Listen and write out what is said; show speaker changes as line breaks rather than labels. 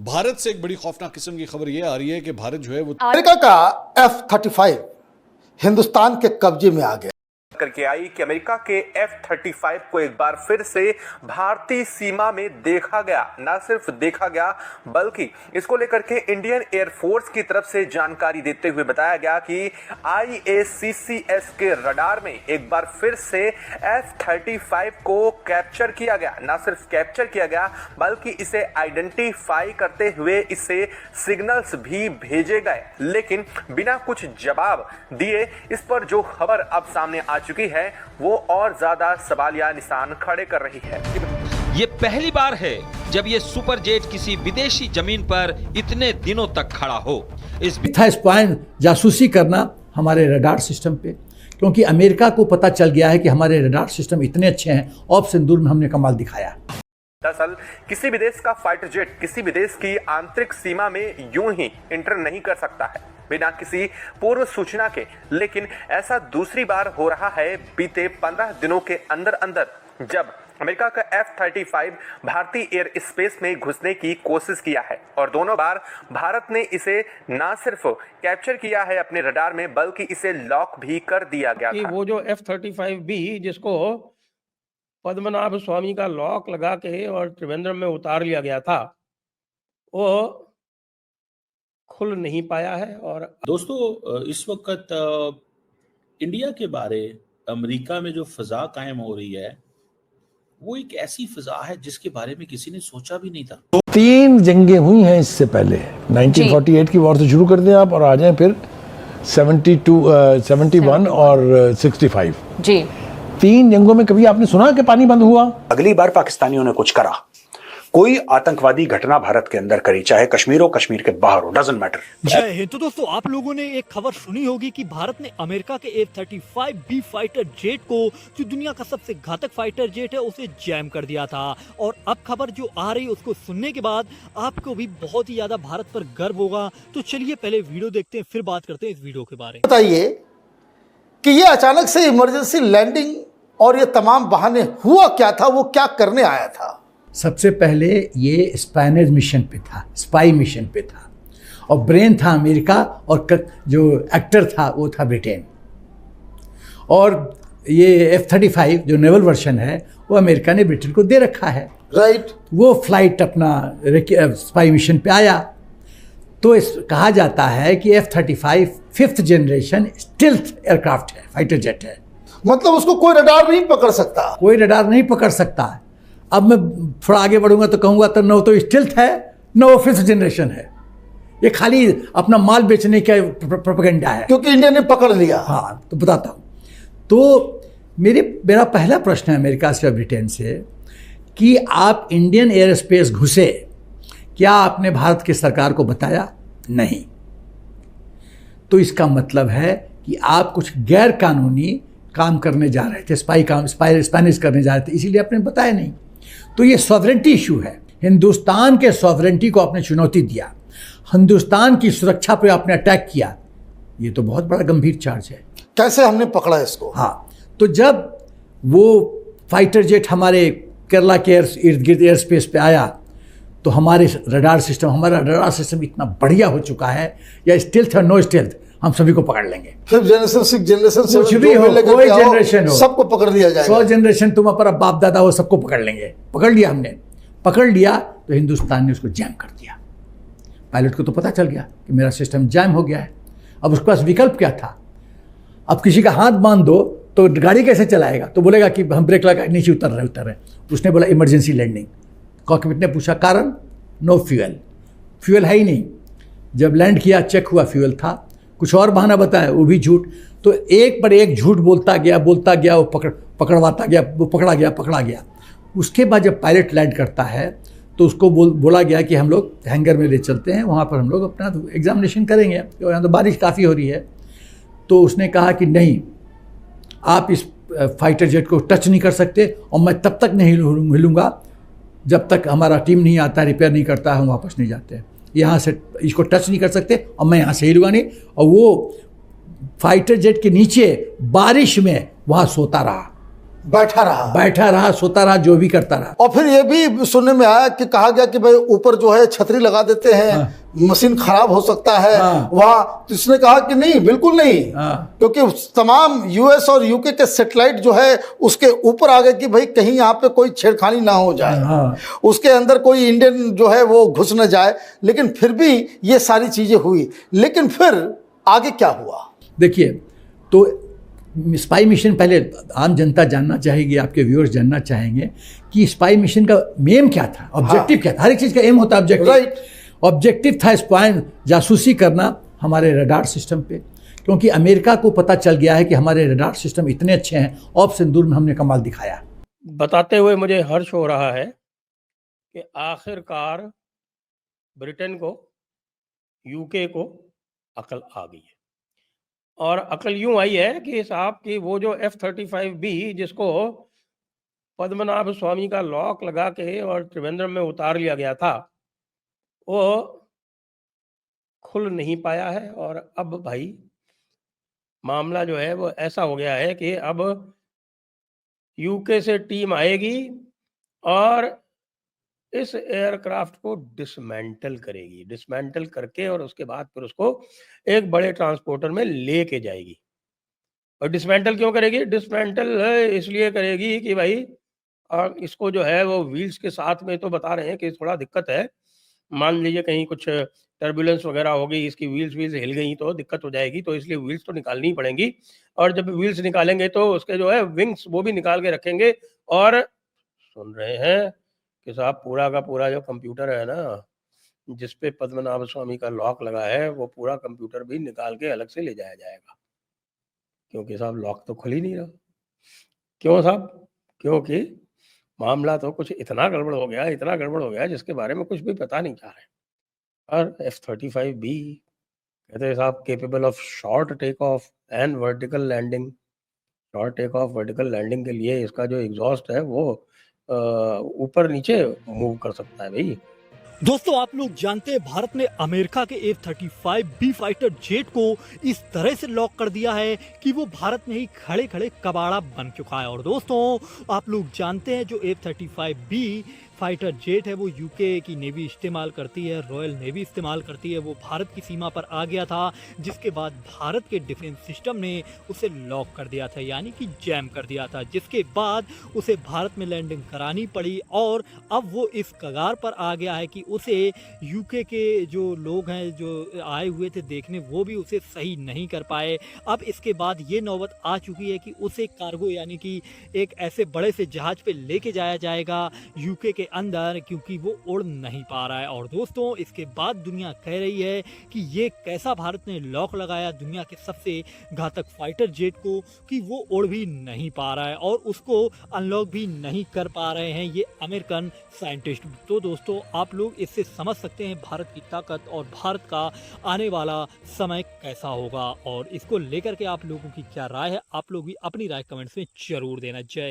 भारत से एक बड़ी खौफनाक किस्म की खबर यह आ रही है कि भारत जो है वो
अमेरिका का F-35 हिंदुस्तान के कब्जे में आ गया
करके आई कि अमेरिका के F-35 को एक बार फिर से भारतीय सीमा में देखा गया। न सिर्फ देखा गया बल्कि इसको लेकर के इंडियन एयरफोर्स की तरफ से जानकारी देते हुए बताया गया कि IACCS के रडार में एक बार फिर से F-35 को कैप्चर किया गया। न सिर्फ कैप्चर किया गया बल्कि इसे आइडेंटिफाई करते हुए इसे सिग्नल्स भी भेजे गए, लेकिन बिना कुछ जवाब दिए इस पर जो खबर अब सामने आ चुकी है वो और ज्यादा सवालिया निशान खड़े कर रही है।
ये पहली बार है जब ये सुपर जेट किसी विदेशी जमीन पर इतने दिनों तक खड़ा हो। इस
था स्पाई जासूसी करना हमारे रडार सिस्टम पे, क्योंकि अमेरिका को पता चल गया है कि हमारे रडार सिस्टम इतने अच्छे हैं। ऑप सिंदूर में हमने कमाल दिखाया।
दरअसल किसी भी देश का फाइटर जेट किसी भी देश की आंतरिक सीमा में यूं ही इंटर नहीं कर सकता है बिना किसी पूर्व सूचना के, लेकिन ऐसा दूसरी बार हो रहा है बीते 15 दिनों के अंदर अंदर जब अमेरिका का F-35 भारतीय एयर स्पेस में घुसने की कोशिश किया है और दोनों बार भारत ने इसे ना सिर्फ कैप्चर किया है अपने रडार में बल्कि इसे लॉक भी कर दिया गया था।
वो जो F-35B जिसको पद्मनाभ स्वामी का लॉक लगा के और त्रिवेंद्रम में उतार लिया गया था, वो खुल नहीं पाया है। और
दोस्तों, इस वक्त इंडिया के बारे अमेरिका में जो फिजा कायम हो रही है वो एक ऐसी फिजा है जिसके बारे में किसी ने सोचा भी नहीं था।
3 जंगें हुई हैं इससे पहले। 1948 की वॉर से शुरू कर दें आप और आ जाएं फिर 71 और 65
जी।
3 जंगों में कभी आपने सुना कि पानी बंद हुआ?
अगली बार पाकिस्तानियों ने कुछ करा, कोई आतंकवादी घटना भारत के अंदर करी, चाहे कश्मीर हो कश्मीर के बाहर हो, डजंट मैटर।
जय हिंद। तो दोस्तों, आप लोगों ने एक खबर सुनी होगी कि भारत ने अमेरिका के F-35B फाइटर जेट को, जो दुनिया का सबसे घातक फाइटर जेट है, उसे जैम कर दिया था। और अब खबर जो आ रही है उसको सुनने के बाद आपको भी बहुत ही ज्यादा भारत पर गर्व होगा। तो चलिए पहले वीडियो देखते हैं, फिर बात करते हैं इस वीडियो के बारे में।
बताइए कि ये अचानक से इमरजेंसी लैंडिंग और ये तमाम बहाने हुआ क्या था, वो क्या करने आया था?
सबसे पहले ये स्पाइनेज मिशन पे था, स्पाई मिशन पे था, और ब्रेन था अमेरिका और जो एक्टर था वो था ब्रिटेन। और ये F-35 जो नेवल वर्जन है वो अमेरिका ने ब्रिटेन को दे रखा है।
राइट।
वो फ्लाइट अपना स्पाई मिशन पे आया। तो कहा जाता है कि F-35 5th generation stealth aircraft है, फाइटर जेट है।
मतलब उसको कोई रडार नहीं पकड़ सकता? कोई
रडार नहीं पकड़ सकता। अब मैं थोड़ा आगे बढ़ूंगा तो कहूंगा तो न तो स्टील्थ है न वो 5th जनरेशन है। ये खाली अपना माल बेचने का प्रोपेगेंडा है,
क्योंकि इंडिया ने पकड़ लिया।
हाँ, तो बताता हूँ। तो मेरा पहला प्रश्न है अमेरिका से और ब्रिटेन से कि आप इंडियन एयर स्पेस घुसे, क्या आपने भारत की सरकार को बताया? नहीं। तो इसका मतलब है कि आप कुछ गैर कानूनी काम करने जा रहे थे, स्पाइनेज करने जा रहे थे, इसीलिए आपने बताया नहीं। तो ये सॉवरेंटी इशू है। हिंदुस्तान के सॉवरेंटी को आपने चुनौती दिया, हिंदुस्तान की सुरक्षा पे आपने अटैक किया। ये तो बहुत बड़ा गंभीर चार्ज है।
कैसे हमने पकड़ा इसको?
हाँ, तो जब वो फाइटर जेट हमारे केरला के इर्द गिर्द एयर स्पेस पे आया तो हमारा रडार सिस्टम इतना बढ़िया हो चुका है, या स्टील्थ है नो स्टील्थ, हम सभी को पकड़ लेंगे।
5th जनरेशन 6th जनरेशन
कुछ भी हो, कोई जनरेशन हो,
सबको पकड़ लिया जाएगा।
100 जनरेशन तुम पर बाप दादा हो, सबको पकड़ लेंगे। पकड़ लिया हमने, पकड़ लिया तो हिंदुस्तान ने उसको जैम कर दिया। पायलट को तो पता चल गया कि मेरा सिस्टम जैम हो गया है। अब उसके पास विकल्प क्या था? अब किसी का हाथ बांध दो तो गाड़ी कैसे चलाएगा? तो बोलेगा कि हम ब्रेक लगा नीचे उतर रहे। उसने बोला इमरजेंसी लैंडिंग। कॉकपिट ने पूछा कारण? नो फ्यूल है ही नहीं। जब लैंड किया चेक हुआ फ्यूल था। कुछ और बहाना बताया, वो भी झूठ। तो एक पर एक झूठ बोलता गया, वो पकड़ा गया। उसके बाद जब पायलट लैंड करता है तो उसको बोला गया कि हम लोग हैंगर में ले चलते हैं, वहाँ पर हम लोग अपना एग्जामिनेशन करेंगे। और यहाँ तो बारिश काफ़ी हो रही है। तो उसने कहा कि नहीं, आप इस फाइटर जेट को टच नहीं कर सकते और मैं तब तक नहीं हिलूँगा जब तक हमारा टीम नहीं आता, रिपेयर नहीं करता, हम वापस नहीं जाते। यहाँ से इसको टच नहीं कर सकते और मैं यहाँ से हिलूँगा नहीं। और वो फाइटर जेट के नीचे बारिश में वहाँ सोता रहा
बैठा रहा, सोता रहा, जो भी करता रहा।
और
फिर ये भी सुनने में आया कि कहा गया कि भाई ऊपर जो है छतरी लगा देते हैं, मशीन खराब हो सकता है वहां। तो इसने कहा कि नहीं, बिल्कुल नहीं, क्योंकि तमाम यूएस और यूके के सैटेलाइट जो है उसके ऊपर आ गए कि भाई कहीं यहाँ पे कोई छेड़खानी ना हो जाए, उसके अंदर कोई इंडियन जो है वो घुस न जाए। लेकिन फिर भी ये सारी चीजें हुई। लेकिन फिर आगे क्या हुआ?
देखिए, तो स्पाई मिशन, पहले आम जनता जानना चाहेगी, आपके व्यूअर्स जानना चाहेंगे कि स्पाई मिशन का एम क्या था, ऑब्जेक्टिव क्या था। हर एक चीज़ का एम होता है ऑब्जेक्टिव।
राइट।
ऑब्जेक्टिव था स्पाई, जासूसी करना हमारे रडार सिस्टम पे, क्योंकि अमेरिका को पता चल गया है कि हमारे रडार सिस्टम इतने अच्छे हैं, ऑप सिंदूर में हमने कमाल दिखाया।
बताते हुए मुझे हर्ष हो रहा है कि आखिरकार ब्रिटेन को, यूके को अकल आ गई है। और अकल यूं आई है कि साहब कि वो जो F-35B जिसको पद्मनाभ स्वामी का लॉक लगा के और त्रिवेंद्रम में उतार लिया गया था, वो खुल नहीं पाया है। और अब भाई मामला जो है वो ऐसा हो गया है कि अब यूके से टीम आएगी और इस एयरक्राफ्ट को डिसमेंटल करेगी, डिसमेंटल करके और उसके बाद फिर उसको एक बड़े ट्रांसपोर्टर में लेके जाएगी। और डिसमेंटल क्यों करेगी? डिसमेंटल इसलिए करेगी कि भाई इसको जो है वो व्हील्स के साथ में, तो बता रहे हैं कि थोड़ा दिक्कत है, मान लीजिए कहीं कुछ टर्बुलेंस वगैरह हो गई, इसकी व्हील्स हिल गई तो दिक्कत हो जाएगी, तो इसलिए व्हील्स तो निकालनी ही पड़ेंगी। और जब व्हील्स निकालेंगे तो उसके जो है विंग्स वो भी निकाल के रखेंगे। और सुन रहे हैं कि साहब पूरा का पूरा जो कंप्यूटर है ना, जिस पे पद्मनाभ स्वामी का लॉक लगा है, वो पूरा कंप्यूटर भी निकाल के अलग से ले जाया जाएगा, क्योंकि साहब लॉक तो खुल ही नहीं रहा। क्यों साहब? क्योंकि मामला तो कुछ इतना गड़बड़ हो गया जिसके बारे में कुछ भी पता नहीं जा रहा है। और F-35B कहते हैं साहब capable of short take off and vertical landing. Short take off vertical landing के लिए इसका जो एग्जॉस्ट है वो ऊपर नीचे मूव कर सकता है भाई।
दोस्तों, आप लोग जानते हैं भारत ने अमेरिका के F-35B फाइटर जेट को इस तरह से लॉक कर दिया है कि वो भारत में ही खड़े खड़े कबाड़ा बन चुका है। और दोस्तों, आप लोग जानते हैं जो F-35B फाइटर जेट है वो यूके की नेवी इस्तेमाल करती है, रॉयल नेवी इस्तेमाल करती है। वो भारत की सीमा पर आ गया था, जिसके बाद भारत के डिफेंस सिस्टम ने उसे लॉक कर दिया था, यानी कि जैम कर दिया था, जिसके बाद उसे भारत में लैंडिंग करानी पड़ी। और अब वो इस कगार पर आ गया है कि उसे यूके के जो लोग हैं जो आए हुए थे देखने, वो भी उसे सही नहीं कर पाए। अब इसके बाद ये नौबत आ चुकी है कि उसे कार्गो यानी कि एक ऐसे बड़े से जहाज पे लेके जाया जाएगा यूके के अंदर, क्योंकि वो उड़ नहीं पा रहा है। और दोस्तों, इसके बाद दुनिया कह रही है कि ये कैसा भारत ने लॉक लगाया दुनिया के सबसे घातक फाइटर जेट को कि वो उड़ भी नहीं पा रहा है और उसको अनलॉक भी नहीं कर पा रहे हैं ये अमेरिकन साइंटिस्ट। तो दोस्तों, आप लोग इससे समझ सकते हैं भारत की ताकत और भारत का आने वाला समय कैसा होगा। और इसको लेकर के आप लोगों की क्या राय है, आप लोग भी अपनी राय कमेंट्स में जरूर देना। जय